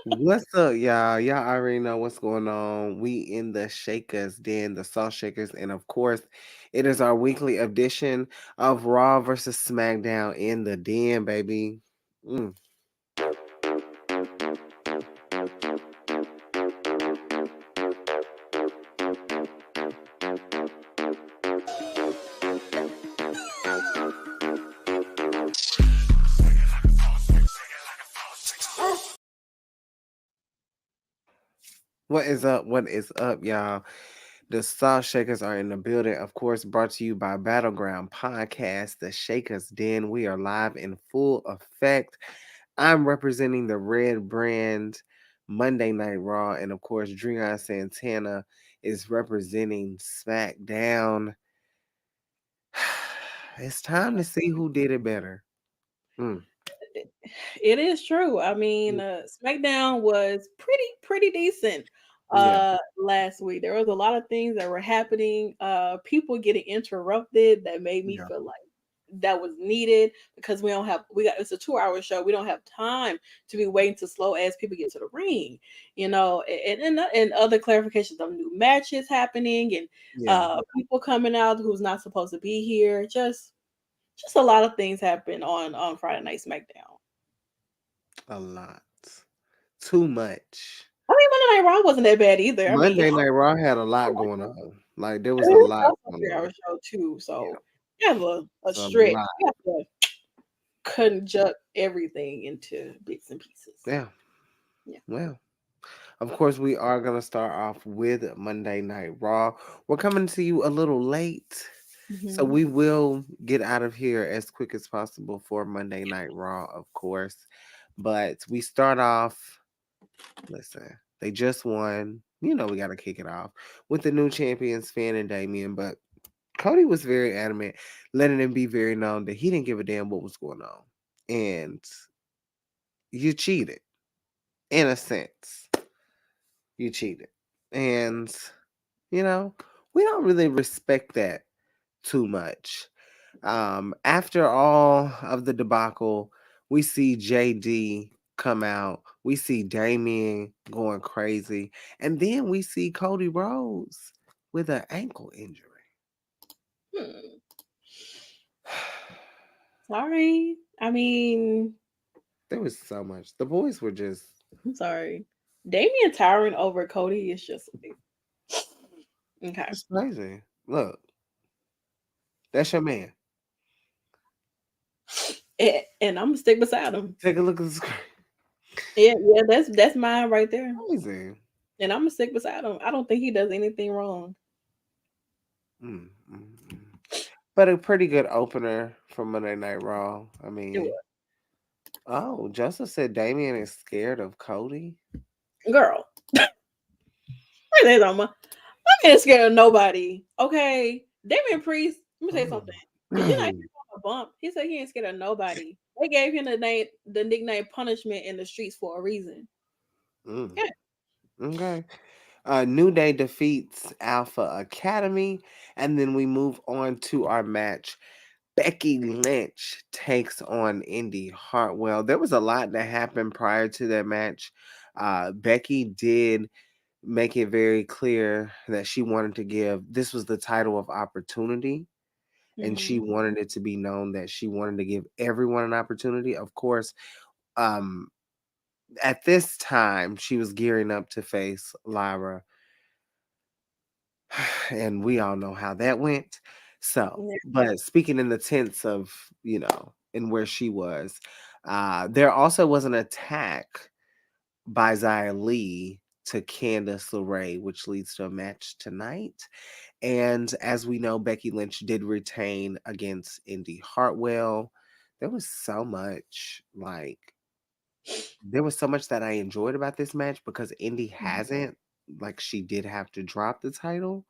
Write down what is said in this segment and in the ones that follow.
What's up, y'all? Y'all already know what's going on. We in the Shakers Den, the Salt Shakers, and of course, it is our weekly edition of Raw versus SmackDown in the Den, baby. Mm. What is up? What is up, y'all? The Salt Shakers are in the building, of course, brought to you by Battleground Podcast, the Shakers Den. We are live in full effect. I'm representing the Red Brand Monday Night Raw, and of course, Dreon Santana is representing SmackDown. It's time to see who did it better. Mm, It is true. I mean, mm, SmackDown was pretty decent yeah, last week. There was a lot of things that were happening. People getting interrupted that made me yeah, feel like that was needed because we got it's a 2 hour show. We don't have time to be waiting to slow as people get to the ring, and other clarifications of new matches happening and yeah, people coming out who's not supposed to be here. Just a lot of things happen on Friday Night SmackDown. a lot. Too much. I mean, Monday Night Raw wasn't that bad either. I mean, Monday Night Raw had a lot going on. Like, there I was mean, a it's lot also a going 3 hour on. show too, Yeah, so you have a it's a stretch. lot. You have to conjunct everything into bits and pieces. Yeah, Yeah. well. Of course, we are going to start off with Monday Night Raw. We're coming to you a little late, so Hmm. we will get out of here as quick as possible for Monday Night Raw, of course. But we start off, listen, they just won. You know, we got to kick it off with the new champions, Finn and Damien. But Cody was very adamant, letting him be very known that he didn't give a damn what was going on. And you cheated, in a sense. You cheated. And we don't really respect that too much. After all of the debacle, we see JD come out, we see Damien going crazy, and then we see Cody Rhodes with an ankle injury. Hmm. Sorry. I mean, There was so much. The boys were just, I'm sorry. Damian towering over Cody is just like, okay. it's crazy. Look, that's your man. And I'm gonna stick beside him. Take a look at the screen. Yeah, that's mine right there. Crazy. And I'm gonna stick beside him. I don't think he does anything wrong. Mm, mm, mm. But a pretty good opener for Monday Night Raw. I It mean, was. oh, Joseph said Damien is scared of Cody. Girl, I say something. I ain't scared of nobody. Okay, Damian Priest. Let me say Oh. something. Did you not hear him on a bump? He said he ain't scared of nobody. They gave him the nickname Punishment in the streets for a reason. Mm, Yeah. okay. New Day defeats Alpha Academy, and then we move on to our match. Becky Lynch takes on Indy Hartwell. There was a lot that happened prior to that match. Becky did make it very clear that she wanted to give this was the title of opportunity, and she Hmm. wanted it to be known that she wanted to give everyone an opportunity. Of course, um, at this time, she was gearing up to face Lyra, and we all know how that went. So, Yeah. but speaking in the tense of, and where she was, there also was an attack by Xia Li to Candice LeRae, which leads to a match tonight. And as we know, Becky Lynch did retain against Indy Hartwell. There was so much, there was so much that I enjoyed about this match because Indy Mhm. hasn't, like, she did have to drop the title.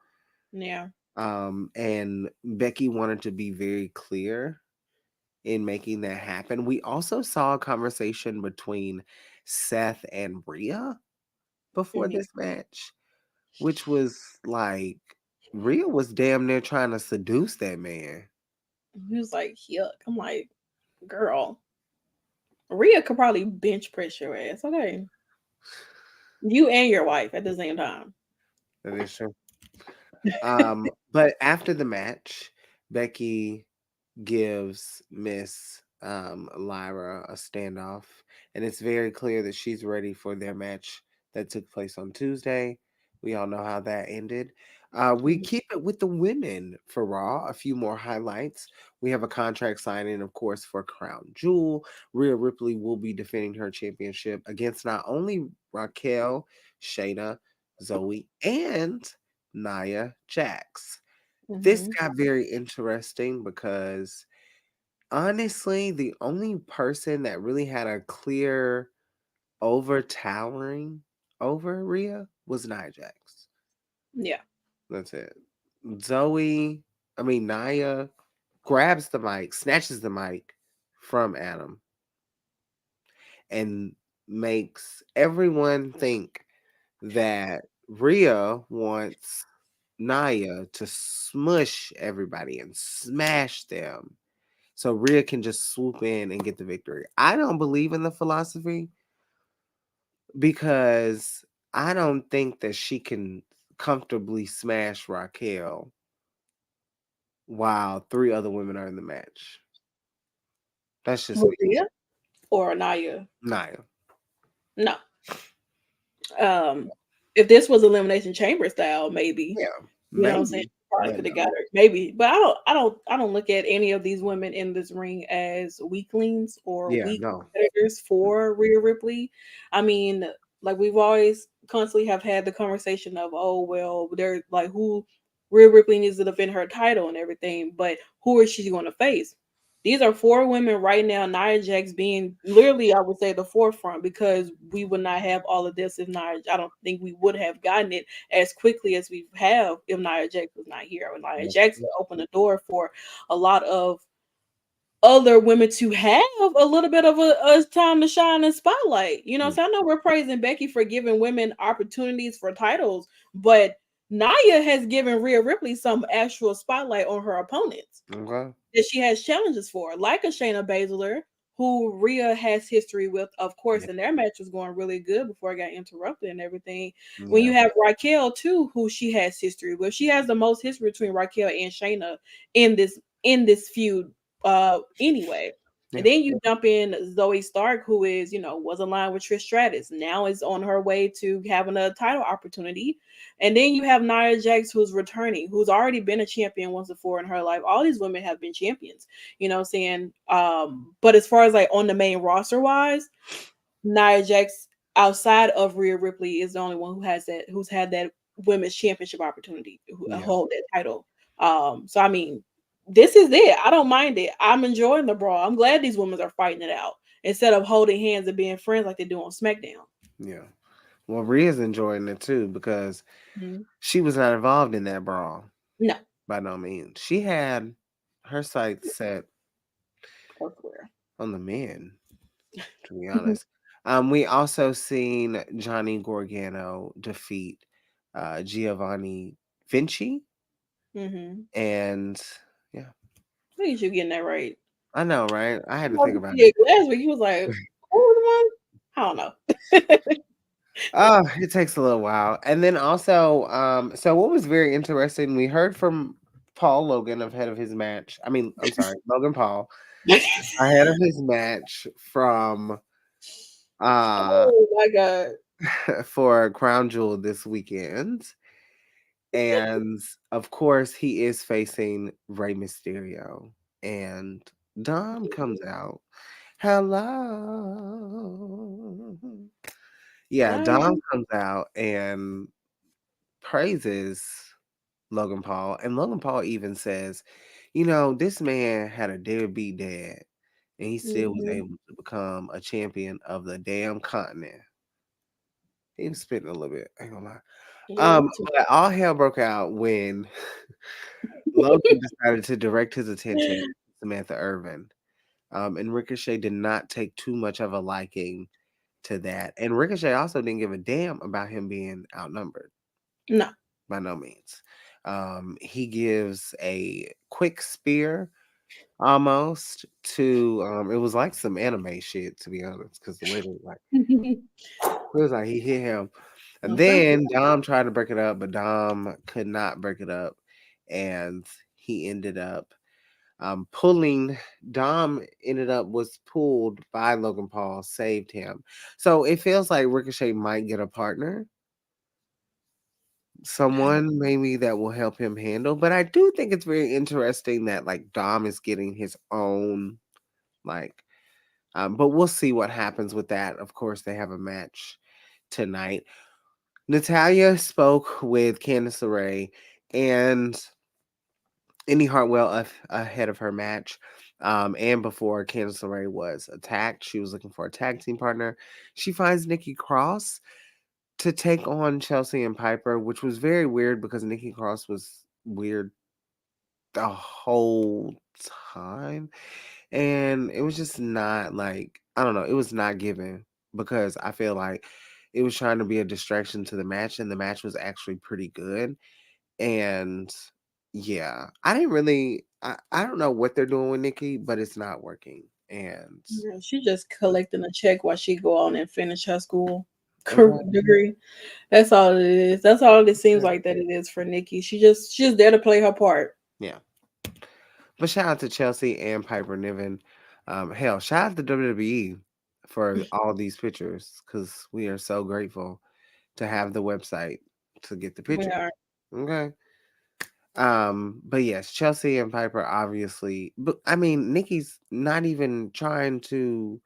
Yeah. And Becky wanted to be very clear in making that happen. We also saw a conversation between Seth and Rhea before Yeah. this match, which was like Rhea was damn near trying to seduce that man. He was like, yuck. I'm like, girl, Rhea could probably bench press your ass. Okay. You and your wife at the same time. That is true. But after the match, Becky gives Miss Lyra a standoff, and it's very clear that she's ready for their match that took place on Tuesday. We all know how that ended. We Mhm. keep it with the women for Raw. A few more highlights. We have a contract signing, of course, for Crown Jewel. Rhea Ripley will be defending her championship against not only Raquel, Shayna, Zoe, and Nia Jax. This Mhm. got very interesting because honestly, the only person that really had a clear overtowering over Rhea was Nia Jax. Yeah. That's it. Zoe, I mean Nia grabs the mic, snatches the mic from Adam, and makes everyone think that Rhea wants Nia to smush everybody and smash them so Rhea can just swoop in and get the victory. I don't believe in the philosophy because I don't think that she can comfortably smash Raquel while three other women are in the match. That's just me. Maria or Anaya? Nia. No. Um, if this was elimination chamber style, maybe. Yeah, You know what I'm saying? maybe, Probably but could have no. got her. Maybe. But I don't look at any of these women in this ring as weaklings or Yeah, weak no. competitors for Rhea Ripley. I mean, like we've always constantly have had the conversation of, oh well, they're like who Rhea Ripley needs to defend her title and everything, but who is she going to face? These are four women right now. Nia Jax being literally, I would say, the forefront because we would not have all of this if Nia. I don't think we would have gotten it as quickly as we have if Nia Jax was not here. Or Nia Jax would open the door for a lot of other women to have a little bit of a time to shine and spotlight. You know, Mm, so I know we're praising Becky for giving women opportunities for titles, but Nia has given Rhea Ripley some actual spotlight on her opponents okay. that she has challenges for, like a Shayna Baszler, who Rhea has history with, of course, Yeah, and their match was going really good before it got interrupted and everything. When yeah, you have Raquel too, who she has history with, she has the most history between Raquel and Shayna in this feud, anyway. And yeah, then you jump in Zoe Stark, who is, was aligned with Trish Stratus, now is on her way to having a title opportunity. And then you have Nia Jax, who's returning, who's already been a champion once before in her life. All these women have been champions, you know what I'm saying? But as far as like on the main roster wise, Nia Jax outside of Rhea Ripley is the only one who's had that women's championship opportunity, who yeah, hold that title. So I mean, this is it. I don't mind it. I'm enjoying the brawl. I'm glad these women are fighting it out instead of holding hands and being friends like they do on SmackDown. yeah. Well, Rhea's enjoying it too because Mhm. she was not involved in that brawl No, by no means. She had her sights set elsewhere. on the men, to be honest. We also seen Johnny Gargano defeat Giovanni Vinci, Mm-hmm. and yeah, Look at you getting that right. I know, right? I had to Well, think about yeah, last week he was like, "Who was the one?" I don't know. Oh, it takes a little while. And then also, so what was very interesting, we heard from Paul Logan ahead of his match. I mean, I'm sorry, Logan Paul ahead of his match from uh Oh my god. for Crown Jewel this weekend. And of course, he is facing Rey Mysterio. And Dom comes out. Hello. Yeah, Hi. Dom comes out and praises Logan Paul. And Logan Paul even says, this man had a deadbeat dad and he still was Mhm. able to become a champion of the damn continent. He was spitting a little bit, I ain't gonna lie. Yeah, a little too. But all hell broke out when Logan decided to direct his attention to Samantha Irvin. And Ricochet did not take too much of a liking to that. And Ricochet also didn't give a damn about him being outnumbered. No. By no means. He gives a quick spear almost to it was like some anime shit to be honest, because the way they like It was like he hit him. And No, thank you. then Dom tried to break it up, but Dom could not break it up. And he ended up pulling Dom ended up was pulled by Logan Paul, saved him. So it feels like Ricochet might get a partner, someone maybe that will help him handle. But I do think it's very interesting that like Dom is getting his own like but we'll see what happens with that. Of course, they have a match tonight. Natalia spoke with Candice LeRae and Indy Hartwell ahead of her match. And before Candice LeRae was attacked, she was looking for a tag team partner. She finds Nikki Cross to take on Chelsea and Piper, which was very weird because Nikki Cross was weird the whole time. And it was just not like, I don't know, it was not given because I feel like it was trying to be a distraction to the match, and the match was actually pretty good. And yeah, I didn't really, I don't know what they're doing with Nikki, but it's not working. And Yeah, she just collecting a check while she go on and finish her school okay, degree. That's all it is. That's all it seems like that it is for Nikki. She's there to play her part. yeah. But shout out to Chelsea and Piper Niven. Hell, shout out to WWE for all these pictures because we are so grateful to have the website to get the We pictures. are. Okay. But yes, Chelsea and Piper obviously, but I mean, Nikki's not even trying to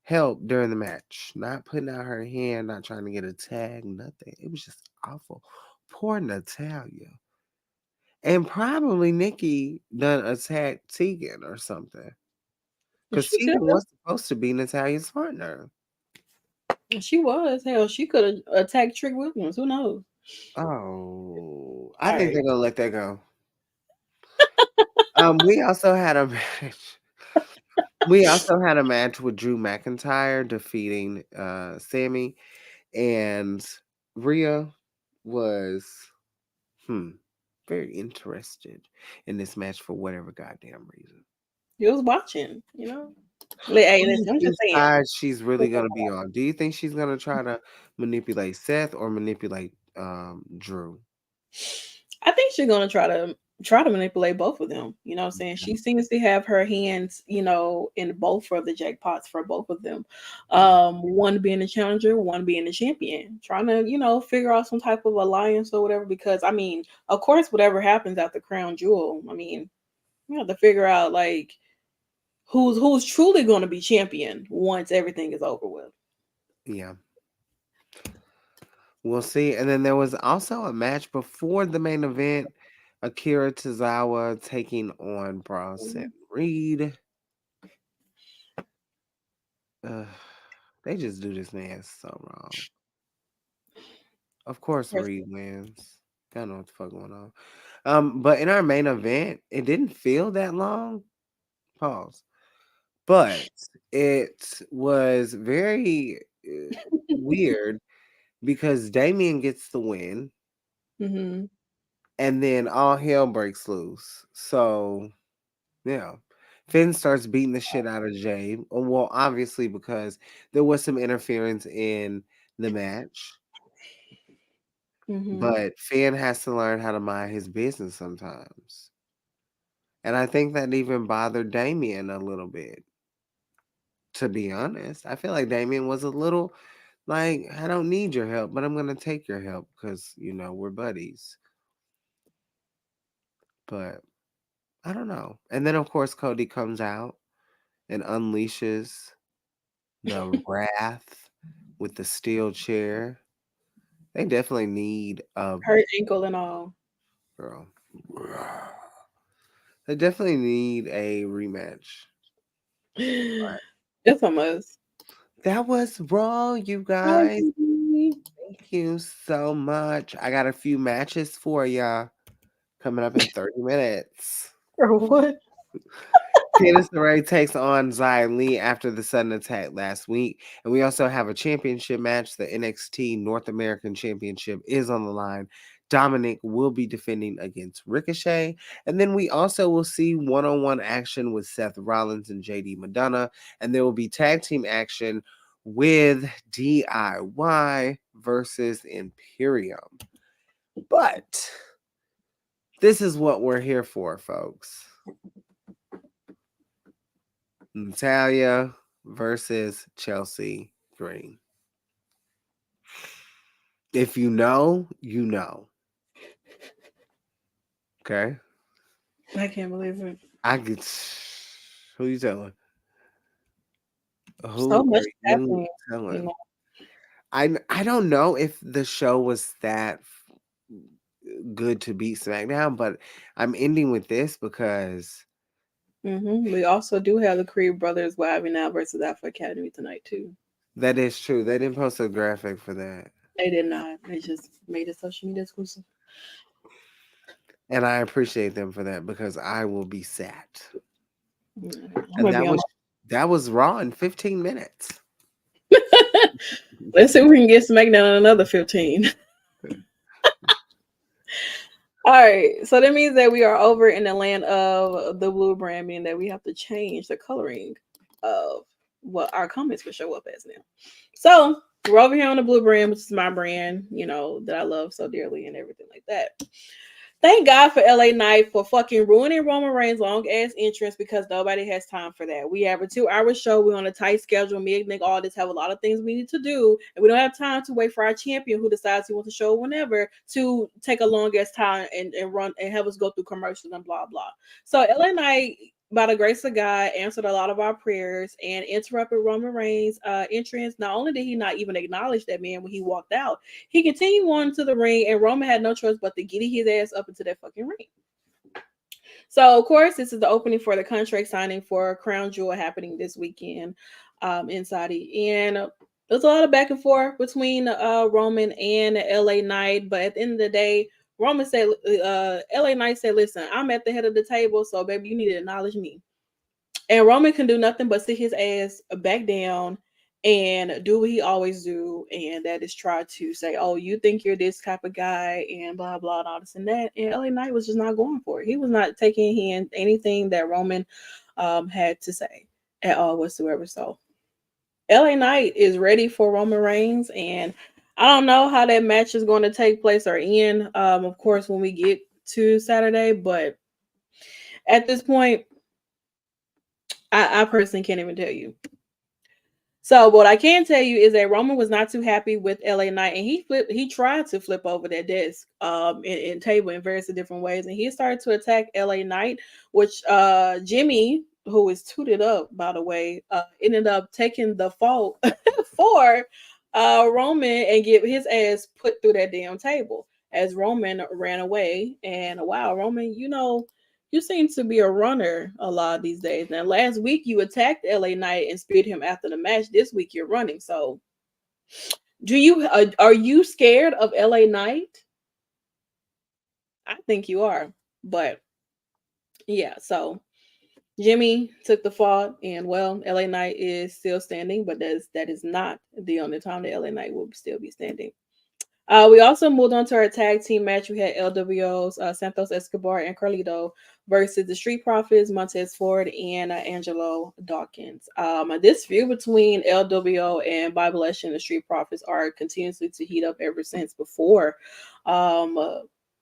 help during the match, not putting out her hand, not trying to get a tag, nothing. It was just awful. Poor Natalia. And probably Nikki done attacked Tegan or something. Because She could Tegan was supposed to be Natalia's partner. have. She was. Hell, she could have attacked Trick Williams. Who knows? Oh, I All think right. they're gonna let that go. We also had a match. We also had a match with Drew McIntyre defeating Sammy, and Rhea was hmm very interested in this match for whatever goddamn reason. You was watching, you know. Hey, Whose listen, I'm just saying. side she's really gonna be on? Do you think she's gonna try to manipulate Seth or manipulate Drew? I think she's gonna try to manipulate both of them. You know what I'm saying? She seems to have her hands, in both of the jackpots for both of them. Yeah. One being the challenger, one being the champion. Trying to, figure out some type of alliance or whatever. Because I mean, of course, whatever happens at the crown jewel, I mean, you have to figure out like who's truly gonna be champion once everything is over with. Yeah. We'll see. And then there was also a match before the main event. Akira Tozawa taking on Bronson Reed. Ugh, they just do this man so wrong. Of course, Reed wins. I don't know what the fuck going on. But in our main event, it didn't feel that long. Pause. But it was very weird because Damien gets the win, Mm-hmm. and then all hell breaks loose. So yeah. Finn starts beating the shit out of Jay. Well, obviously because there was some interference in the match. Mm-hmm. But Finn has to learn how to mind his business sometimes. And I think that even bothered Damien a little bit, to be honest. I feel like Damien was a little like, I don't need your help, but I'm going to take your help because, we're buddies. But I don't know. And then, of course, Cody comes out and unleashes the wrath with the steel chair. They definitely need a Hurt ankle and all. girl. They definitely need a rematch. It's a must. That was Raw, you Hi, guys. Phoebe. Thank you so much. I got a few matches for ya coming up in 30 minutes. Or what? Candice LeRae takes on Xia Li after the sudden attack last week. And we also have a championship match. The NXT North American Championship is on the line. Dominic will be defending against Ricochet. And then we also will see one-on-one action with Seth Rollins and JD Madonna. And there will be tag team action with DIY versus Imperium. But this is what we're here for, folks. Natalya versus Chelsea Green. If you know, you know. Okay? I can't believe it. I get. Who you telling? So Who much are you happening, you telling? know. I don't know if the show was that good to beat SmackDown, but I'm ending with this because We also do have the Creed brothers vibing out versus Alpha Academy tonight too. that is true. They didn't post a graphic for that. They did not. They just made it social media exclusive. And I appreciate them for that because I will be sad. I'm And gonna be on that was Raw in 15 minutes. my. Let's see if we can get SmackDown in another 15. All right, so that means that we are over in the land of the blue brand, meaning that we have to change the coloring of what our comments will show up as now. So we're over here on the blue brand, which is my brand, you know, that I love so dearly and everything like that. Thank God for LA Knight for fucking ruining Roman Reigns' long ass entrance because nobody has time for that. We have a 2-hour show. We're on a tight schedule. Me and Nick Aldis have a lot of things we need to do, and we don't have time to wait for our champion who decides he wants to show whenever to take a long ass time and run and have us go through commercials and blah blah. So LA Knight, by the grace of God, answered a lot of our prayers and interrupted Roman Reigns' entrance. Not only did he not even acknowledge that man when he walked out, he continued on to the ring, and Roman had no choice but to giddy his ass up into that fucking ring. So, of course, this is the opening for the contract signing for Crown Jewel happening this weekend in Saudi. And there's a lot of back and forth between Roman and LA Knight, but at the end of the day, Roman said, LA Knight said, listen, I'm at the head of the table, so baby, you need to acknowledge me. And Roman can do nothing but sit his ass back down and do what he always do, and that is try to say, "Oh, you think you're this type of guy," and blah blah and all this and that. And LA Knight was just not going for it. He was not taking in anything that Roman had to say at all whatsoever. So LA Knight is ready for Roman Reigns, and I don't know how that match is going to take place or end. Of course, when we get to Saturday, but at this point, I personally can't even tell you. So what I can tell you is that Roman was not too happy with LA Knight, and he tried to flip over that desk and table in various different ways, and he started to attack LA Knight, which Jimmy, who is tooted up by the way, ended up taking the fault for Roman and get his ass put through that damn table as Roman ran away. And wow, Roman, you seem to be a runner a lot of these days. Now, last week you attacked LA Knight and speared him after the match. This week you're running. So, are you scared of LA Knight? I think you are, but yeah. So Jimmy took the fault, and well, LA Knight is still standing, but that is not the only time that LA Knight will still be standing. We also moved on to our tag team match. We had LWO's Santos Escobar and Carlito versus the Street Profits, Montez Ford and Angelo Dawkins. This feud between LWO and Bible Ash and the Street Profits are continuously to heat up ever since before.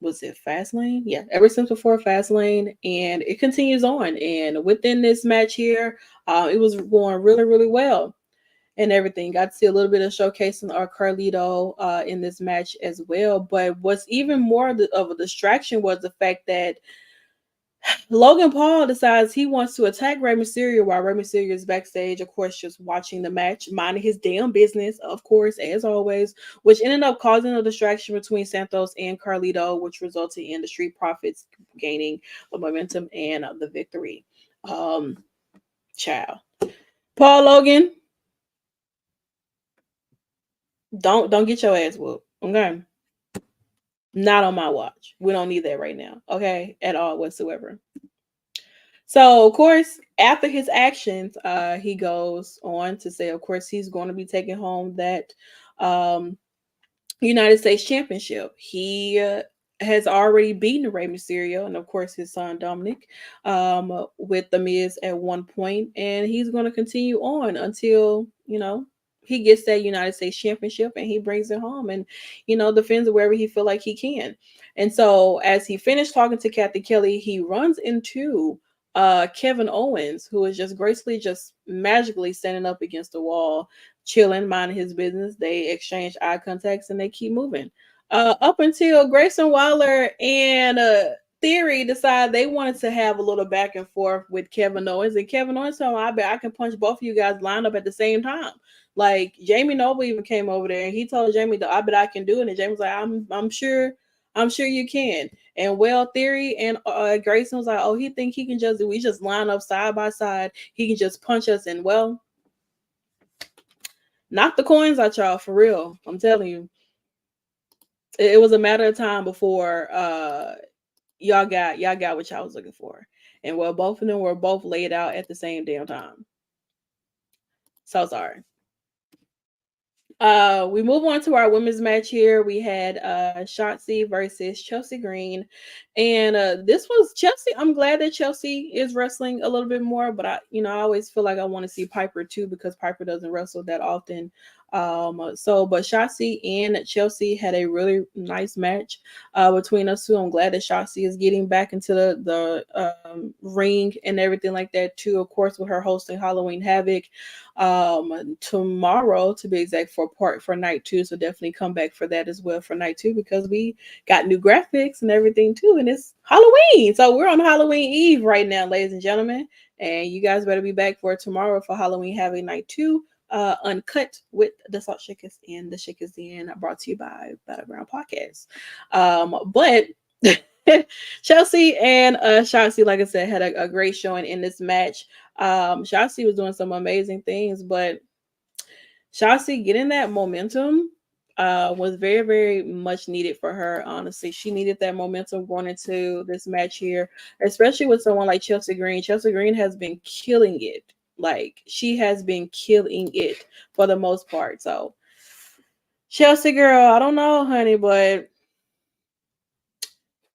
Was it Fastlane? Yeah, ever since before Fastlane, and it continues on. And within this match here, it was going really, really well and everything. Got to see a little bit of showcasing our Carlito in this match as well. But what's even more of a distraction was the fact that Logan Paul decides he wants to attack Rey Mysterio while Rey Mysterio is backstage, of course, just watching the match, minding his damn business, of course, as always, which ended up causing a distraction between Santos and Carlito, which resulted in the Street Profits gaining the momentum and the victory. Child. Paul Logan, don't get your ass whooped. Okay. Not on my watch. We don't need that right now. Okay. At all whatsoever. So, of course, after his actions, he goes on to say, of course, he's going to be taking home that um, United States Championship. He has already beaten Rey Mysterio and, of course, his son Dominic with The Miz at one point, and he's going to continue on until, he gets that United States Championship and he brings it home and defends it wherever he feel like he can. And so as he finished talking to Kathy Kelly, he runs into Kevin Owens, who is just gracefully, just magically standing up against the wall, chilling, minding his business. They exchange eye contacts and they keep moving. Up until Grayson Waller and Theory decide they wanted to have a little back and forth with Kevin Owens, and Kevin Owens told him, "I bet I can punch both of you guys lined up at the same time." Like Jamie Noble even came over there and he told Jamie, "I bet I can do it." And Jamie was like, "I'm sure, I'm sure you can." And well, Theory and Grayson was like, "Oh, he think he can just we just line up side by side. He can just punch us." And well, knock the coins out, y'all, for real. I'm telling you, it was a matter of time before y'all got what y'all was looking for. And well, both of them were both laid out at the same damn time. So sorry. We move on to our women's match here. We had Shotzi versus Chelsea Green. And this was Chelsea. I'm glad that Chelsea is wrestling a little bit more, but I always feel like I want to see Piper too, because Piper doesn't wrestle that often. But Shotzi and Chelsea had a really nice match between us two. I'm glad that Shotzi is getting back into the ring and everything like that too. Of course, with her hosting Halloween Havoc tomorrow, to be exact, for night 2. So definitely come back for that as well for night 2, because we got new graphics and everything too, and it's Halloween. So we're on Halloween Eve right now, ladies and gentlemen, and you guys better be back for tomorrow for Halloween Havoc night 2. Uncut with the Salt Shakers and the Shakers Den, brought to you by Battleground Podcast. But Chelsea and Shotzi, like I said, had a great showing in this match. Shotzi was doing some amazing things, but Shotzi getting that momentum was very, very much needed for her. Honestly, she needed that momentum going into this match here, especially with someone like Chelsea Green. Chelsea Green has been killing it. Like, she has been killing it for the most part. So, Chelsea girl, I don't know, honey, but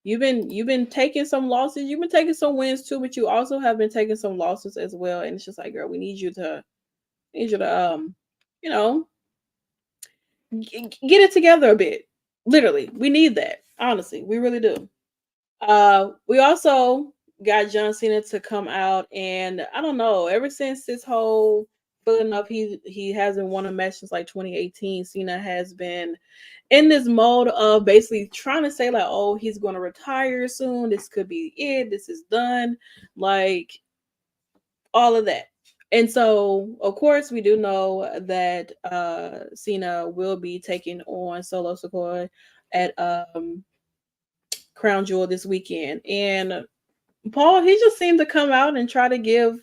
you've been taking some losses. You've been taking some wins too, but you also have been taking some losses as well. And it's just like, girl, we need you to you know get it together a bit. Literally, we need that. Honestly, we really do. We also got John Cena to come out, and I don't know. Ever since this whole filling up, he hasn't won a match since like 2018. Cena has been in this mode of basically trying to say like, oh, he's going to retire soon. This could be it. This is done. Like, all of that. And so, of course, we do know that Cena will be taking on Solo Sikoa at Crown Jewel this weekend. And Paul, he just seemed to come out and try to give,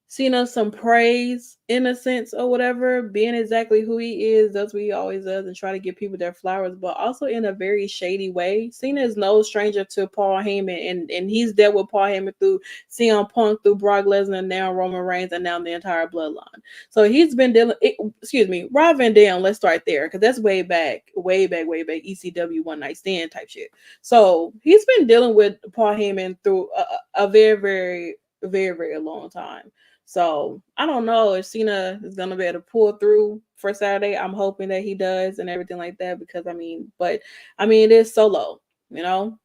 Cena some praise in a sense or whatever, being exactly who he is. That's what he always does, and try to give people their flowers, but also in a very shady way. Cena is no stranger to Paul Heyman, and he's dealt with Paul Heyman through CM Punk, through Brock Lesnar, now Roman Reigns, and now the entire bloodline. So he's been dealing. Excuse me, Rob Van Dam. Let's start there, because that's way back, way back, way back. ECW One Night Stand type shit. So he's been dealing with Paul Heyman through a very, very, very, very long time. So I don't know if Cena is gonna be able to pull through for Saturday. I'm hoping that he does and everything like that, because it is Solo, you know.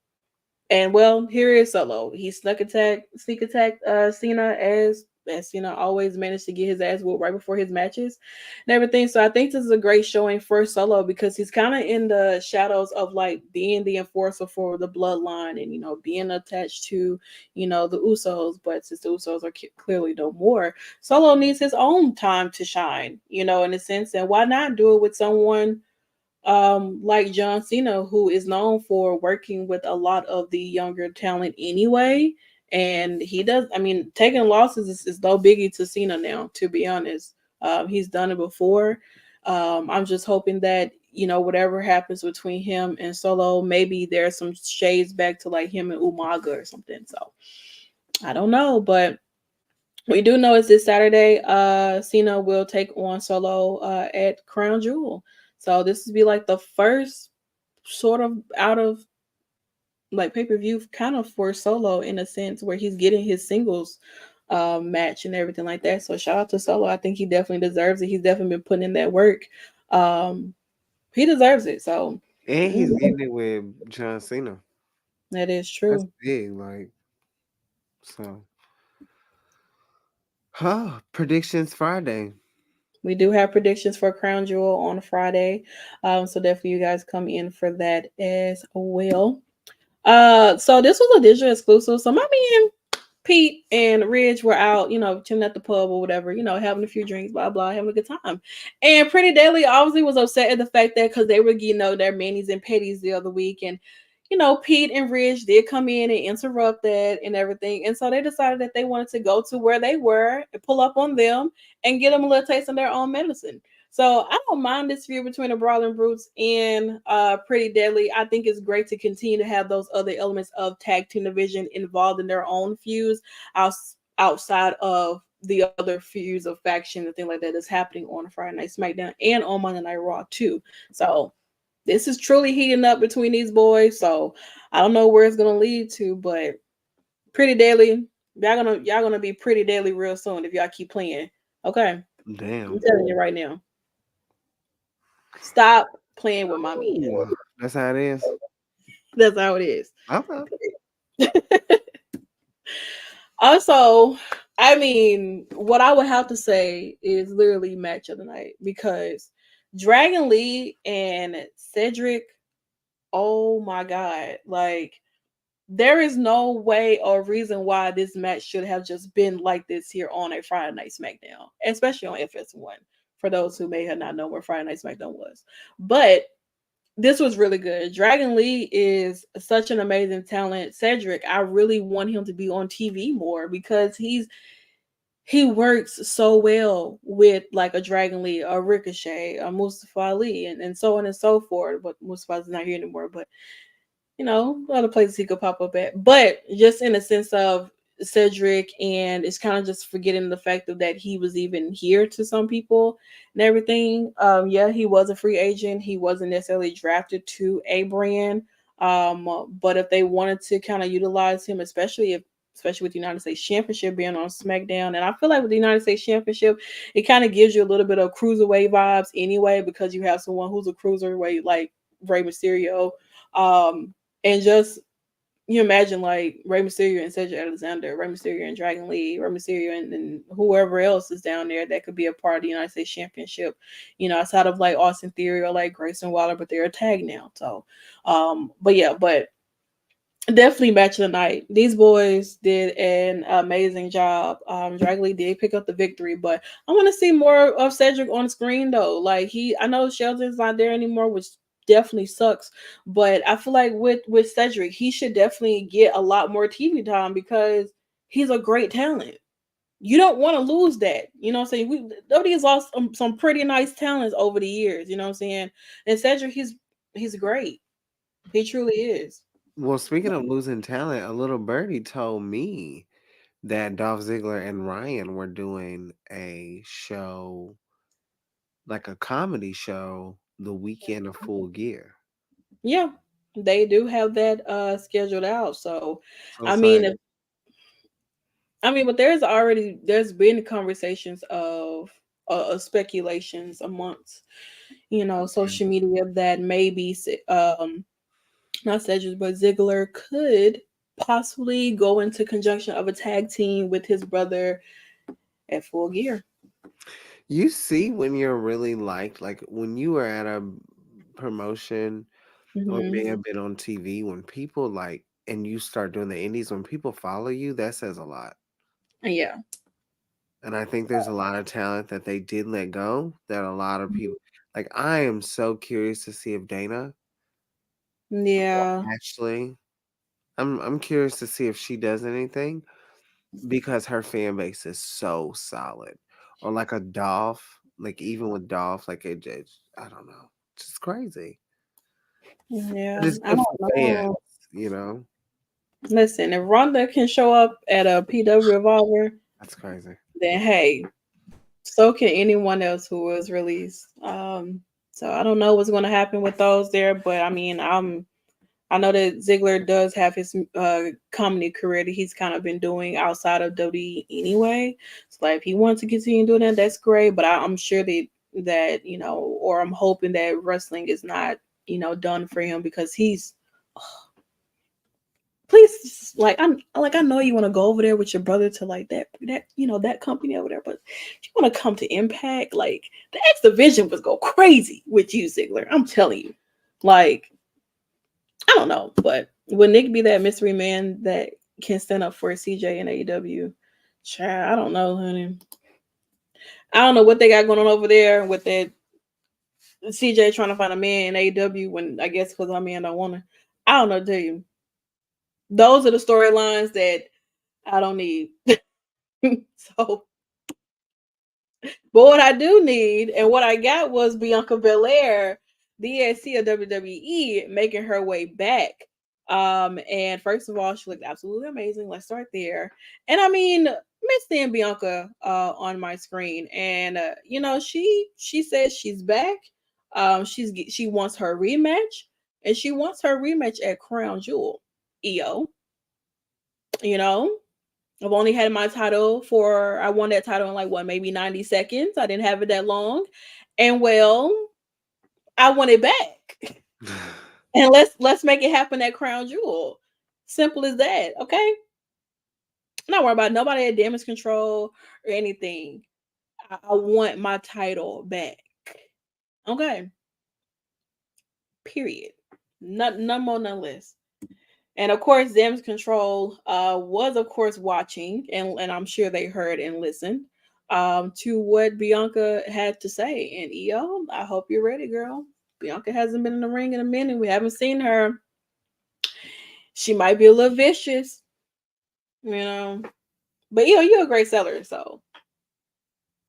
And well, here is Solo. He sneak attacked Cena, as Cena always managed to get his ass whooped right before his matches and everything. So I think this is a great showing for Solo, because he's kind of in the shadows of like being the enforcer for the bloodline, and being attached to the Usos. But since the Usos are clearly no more, Solo needs his own time to shine, in a sense. And why not do it with someone like John Cena, who is known for working with a lot of the younger talent anyway. And he does, taking losses is no biggie to Cena now, to be honest. He's done it before. I'm just hoping that, whatever happens between him and Solo, maybe there's some shades back to like him and Umaga or something. So I don't know, but we do know it's this Saturday. Cena will take on Solo at Crown Jewel. So this would be like the first sort of out of like pay-per-view kind of for Solo, in a sense, where he's getting his singles match and everything like that. So shout out to Solo. I think he definitely deserves it. He's definitely been putting in that work. He deserves it. So And he's mm, getting it with John Cena. that is That's true. big, like so. Huh? Predictions Friday. We do have predictions for Crown Jewel on Friday. So definitely you guys come in for that as well. So this was a digital exclusive. So my man Pete and Ridge were out, chilling at the pub or whatever, having a few drinks, blah blah, having a good time. And Pretty Daily obviously was upset at the fact that because they were, their manis and petties the other week, and Pete and Ridge did come in and interrupt that and everything, and so they decided that they wanted to go to where they were and pull up on them and get them a little taste of their own medicine. So I don't mind this feud between the Brawling Brutes and Pretty Deadly. I think it's great to continue to have those other elements of tag team division involved in their own feuds outside of the other feuds of faction and things like that that's happening on Friday Night SmackDown and on Monday Night Raw too. So this is truly heating up between these boys. So I don't know where it's gonna lead to, but Pretty Deadly, y'all gonna be Pretty Deadly real soon if y'all keep playing. Okay, I'm Damn. telling you right now. Stop playing with my man. Ooh, that's how it is. That's how it is. Okay. Also, I mean, what I would have to say is literally match of the night because Dragon Lee and Cedric, oh my god, like there is no way or reason why this match should have just been like this here on a Friday Night SmackDown, especially on FS1. For those who may have not known what Friday Night SmackDown was, but this was really good. Dragon Lee is such an amazing talent. Cedric, I really want him to be on TV more because he works so well with like a Dragon Lee, a Ricochet, a Mustafa Ali, and so on and so forth. But Mustafa's not here anymore. But other places he could pop up at. But just in the sense of Cedric, and it's kind of just forgetting the fact of that he was even here to some people and everything. Yeah, he was a free agent. He wasn't necessarily drafted to a brand. But if they wanted to kind of utilize him, especially with the United States Championship being on SmackDown. And I feel like with the United States Championship, it kind of gives you a little bit of cruiserweight vibes anyway, because you have someone who's a cruiserweight like Rey Mysterio. And just you imagine like Rey Mysterio and Cedric Alexander, Rey Mysterio and Dragon Lee, Rey Mysterio and whoever else is down there that could be a part of the United States Championship, outside of like Austin Theory or like Grayson Waller, but they're a tag now. So, but definitely match of the night. These boys did an amazing job. Dragon Lee did pick up the victory, but I want to see more of Cedric on screen though. Like I know Shelton's not there anymore, which definitely sucks. But I feel like with Cedric, he should definitely get a lot more TV time because he's a great talent. You don't want to lose that. You know what I'm saying? WWE has lost some pretty nice talents over the years. You know what I'm saying? And Cedric, he's great. He truly is. Well, speaking of losing talent, a little birdie told me that Dolph Ziggler and Ryan were doing a show, like a comedy show, the weekend of Full Gear. Yeah, they do have that scheduled out. So, So I it's mean, like, if, but there's been conversations of speculations amongst social media that maybe not Cedric but Ziggler could possibly go into conjunction of a tag team with his brother at Full Gear. you see when you're really liked, like when you are at a promotion or may Hmm. have been on TV, when people like, and you start doing the indies, when people follow you, that says a lot. Yeah. And I think there's a lot of talent that they did let go that a lot of people, like, I am so curious to see if Dana or Yeah. Ashley, I'm curious to see if she does anything because her fan base is so solid. Or like a Dolph, like even with Dolph, like I don't know, just crazy. But Yeah. it's I good for don't fans, know. you know. Listen, if Ronda can show up at a PW Revolver, That's crazy. then hey, so can anyone else who was released. So I don't know what's going to happen with those there, but I mean, I know that Ziggler does have his comedy career that he's kind of been doing outside of WWE anyway. So like if he wants to continue doing that, that's great. But I'm sure that or I'm hoping that wrestling is not done for him because he's please I know you want to go over there with your brother to like that company over there, but you want to come to Impact, like the X Division was go crazy with you, Ziggler. I'm telling you, like I don't know, but would Nick be that mystery man that can stand up for CJ and AEW? Child, I don't know, honey. I don't know what they got going on over there with that CJ trying to find a man in AEW when I guess because my man don't want to. I don't know, tell you. Those are the storylines that I don't need. So, but what I do need and what I got was Bianca Belair, DSC of WWE, making her way back. And first of all, she looked absolutely amazing. Let's start there. And I mean, Miss and Bianca on my screen, and she says she's back. She wants her rematch, and she wants her rematch at Crown Jewel. EO, you know. I've only had my title I won that title in like maybe 90 seconds. I didn't have it that long. And well, I want it back. And let's make it happen at Crown Jewel. Simple as that. Okay. Not worry about nobody at Damage Control or anything. I want my title back. Okay. Period. None more, none less. And of course, Damage Control was, of course, watching, and I'm sure they heard and listened to what Bianca had to say. And EO, I hope you're ready, girl. Bianca hasn't been in the ring in a minute. We haven't seen her. She might be a little vicious, But EO, you're a great seller, so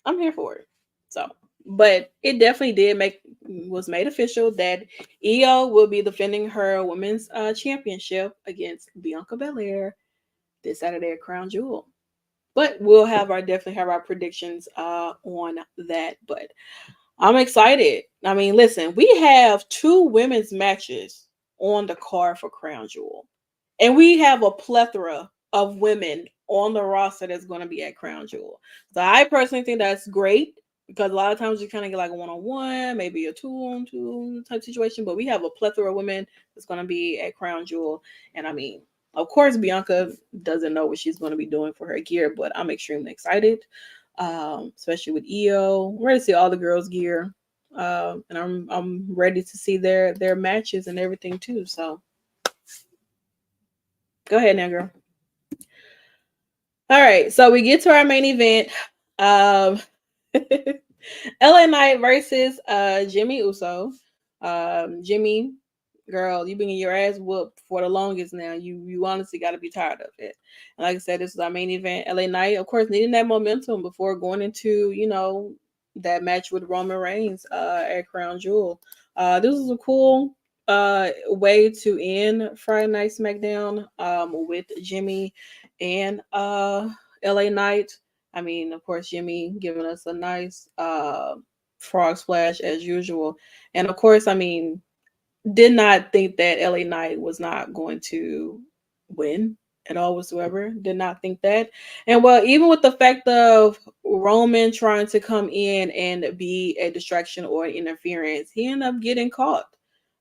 I'm here for it. So, but it definitely was made official that EO will be defending her women's championship against Bianca Belair this Saturday at Crown Jewel. But we'll definitely have our predictions on that. But I'm excited. I mean, listen, we have 2 women's matches on the card for Crown Jewel, and we have a plethora of women on the roster that's going to be at Crown Jewel. So I personally think that's great because a lot of times you kind of get like a 1-on-1, maybe a 2-on-2 type situation. But we have a plethora of women that's going to be at Crown Jewel, and I mean, of course, Bianca doesn't know what she's going to be doing for her gear, but I'm extremely excited, especially with EO. I'm ready to see all the girls' gear, and I'm ready to see their matches and everything too. So, go ahead now, girl. All right, so we get to our main event. LA Knight versus Jimmy Uso. Jimmy, girl, you've been getting your ass whooped for the longest now. You honestly got to be tired of it. And like I said, this is our main event. LA Knight, of course, needing that momentum before going into that match with Roman Reigns at Crown Jewel. This is a cool way to end Friday Night SmackDown with Jimmy and LA Knight. I mean, of course, Jimmy giving us a nice frog splash as usual. And of course, I mean, did not think that LA Knight was not going to win at all whatsoever. Did not think that. And well, even with the fact of Roman trying to come in and be a distraction or interference, he ended up getting caught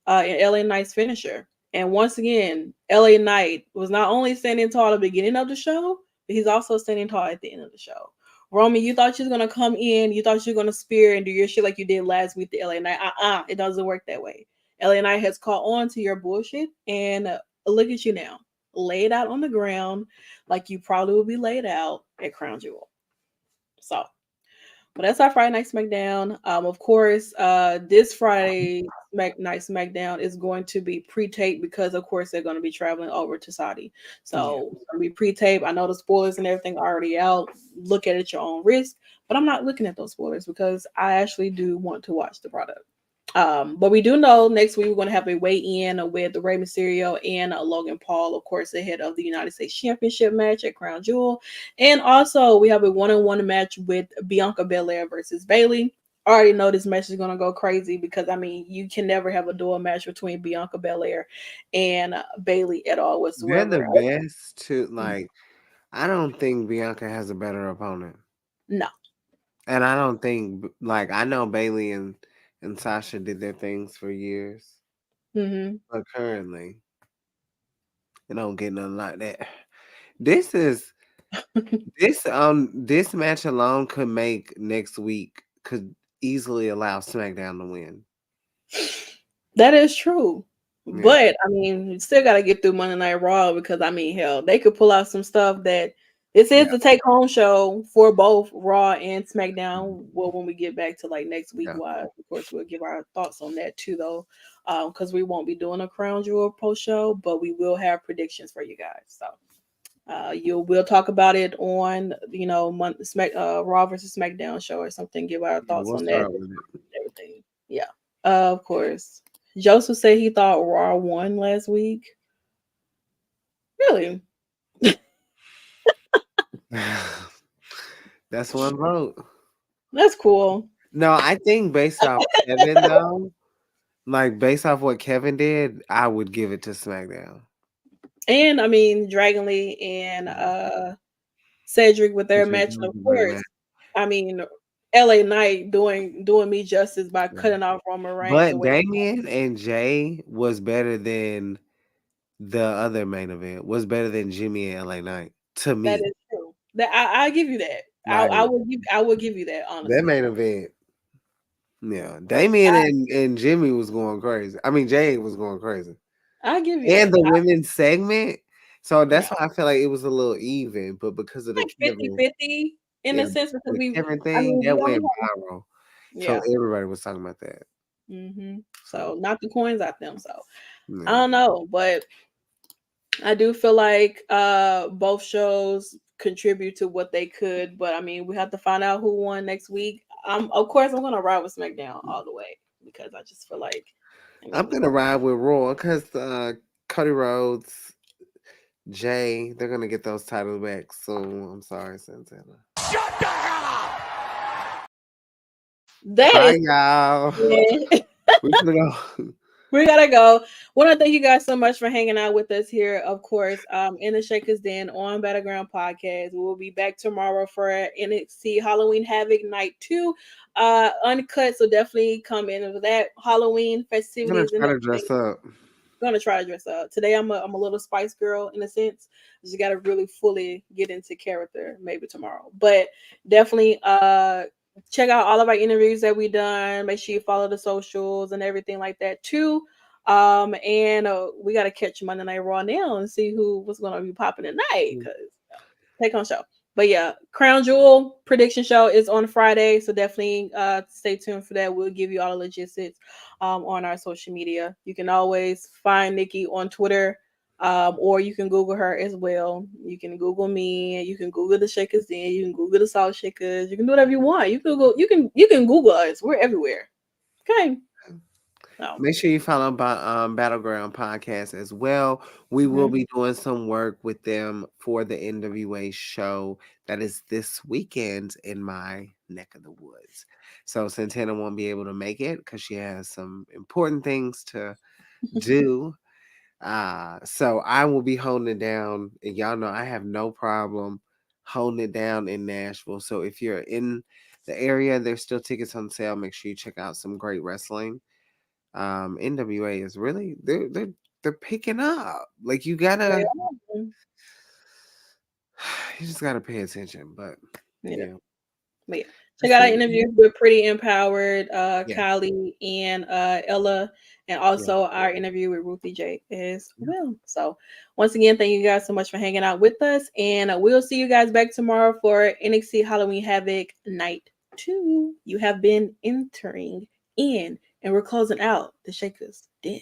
in LA Knight's finisher. And once again, LA Knight was not only standing tall at the beginning of the show, but he's also standing tall at the end of the show. Roman, you thought you was gonna come in, you thought you were gonna spear and do your shit like you did last week to LA Knight. It doesn't work that way. LA Knight has caught on to your bullshit, and look at you now, laid out on the ground like you probably will be laid out at Crown Jewel. So, but that's our Friday Night SmackDown. Of course, this Friday Night SmackDown is going to be pre-taped because, of course, they're going to be traveling over to Saudi. So it's going to be pre-taped. I know the spoilers and everything are already out. Look at it at your own risk. But I'm not looking at those spoilers because I actually do want to watch the product. But we do know next week we're going to have a weigh-in with Rey Mysterio and Logan Paul, of course, ahead of the United States Championship match at Crown Jewel. And also we have a 1-on-1 match with Bianca Belair versus Bayley. I already know this match is gonna go crazy because I mean you can never have a dual match between Bianca Belair and Bailey at all They're the whatsoever. best to Mhm. like. I don't think Bianca has a better opponent, No. and I don't think like I know Bailey and Sasha did their things for years, Hmm. but currently they don't get nothing like that. This is this match alone could make next week could easily allow SmackDown to win. That is true. Yeah, But I mean, you still gotta get through Monday Night Raw because I mean, hell, they could pull out some stuff that this is yeah, the take home show for both Raw and SmackDown. Well, when we get back to like next week, yeah. wise, of course, we'll give our thoughts on that too, though, because we won't be doing a Crown Jewel post show, but we will have predictions for you guys. So we'll talk about it on Raw versus SmackDown show or something. Give our Yeah, thoughts we'll on that, start with it. everything. Yeah, of course. Joseph said he thought Raw won last week. Really? That's one vote. That's cool. No, I think based off Kevin though, like based off what Kevin did, I would give it to SmackDown. And I mean, Dragon Lee and Mhm. Cedric with their Which match, was of a great course. match. I mean, LA Knight doing me justice by Yeah. cutting off Roman Reigns the But way Damian and Jay was better than the other main event. Was better than Jimmy and LA Knight to that me. is true. That I give you that. Like I will give you that that honestly. main event. Yeah, Damien and Jimmy was going crazy. I mean, Jay was going crazy, I give you and that. the women's segment. So that's Yeah, why I feel like it was a little even, but because of the like fifty Kevin, fifty in yeah, a sense because the Kevin I thing mean, that we only went have, viral, so yeah. everybody was talking about that. So So not the coins out them. So I yeah, don't know, but I do feel like both shows contribute to what they could, but I mean we have to find out who won next week. Of course I'm gonna ride with SmackDown all the way because I just feel like I I'm mean gonna ride with Raw because Cody Rhodes, Jay, they're gonna get those titles back soon. I'm sorry, Santana. that is Bye, y'all. yeah. We gonna go. We gotta go. Want to thank you guys so much for hanging out with us here, of course, in the Shakers Den on Battleground Podcast. We will be back tomorrow for NXT Halloween Havoc Night 2, uncut. So definitely come in with that Halloween I'm gonna festivities and try to everything. dress up. Gonna try to dress up today. I'm a little Spice Girl in a sense. Just got to really fully get into character maybe tomorrow, but definitely check out all of our interviews that we done. Make sure you follow the socials and everything like that too. And we got to catch Monday Night Raw now and see what's gonna be popping tonight because take on show. But yeah, Crown Jewel prediction show is on Friday, so definitely stay tuned for that. We'll give you all the logistics on our social media. You can always find Nikki on Twitter, or you can Google her as well. You can Google me, you can Google the Shakers Den, you can Google the Salt Shakers, you can do whatever you want. You can Google us. We're everywhere. Okay. So Make sure you follow Battleground Podcast as well. We will mhm. be doing some work with them for the NWA show that is this weekend in my neck of the woods. So Santana won't be able to make it because she has some important things to do. So I will be holding it down, and y'all know I have no problem holding it down in Nashville. So if you're in the area, there's still tickets on sale. Make sure you check out some great wrestling. NWA is really they're picking up. Like They you are. just gotta pay attention. But Yeah. yeah, But yeah, check that's out our it. interview with Pretty Empowered, Yeah, Kylie and Ella, and yeah, also our interview with Ruthie J as yeah. well. So once again, thank you guys so much for hanging out with us, and we'll see you guys back tomorrow for NXT Halloween Havoc Night 2. You have been entering in, and we're closing out the Shakers Den.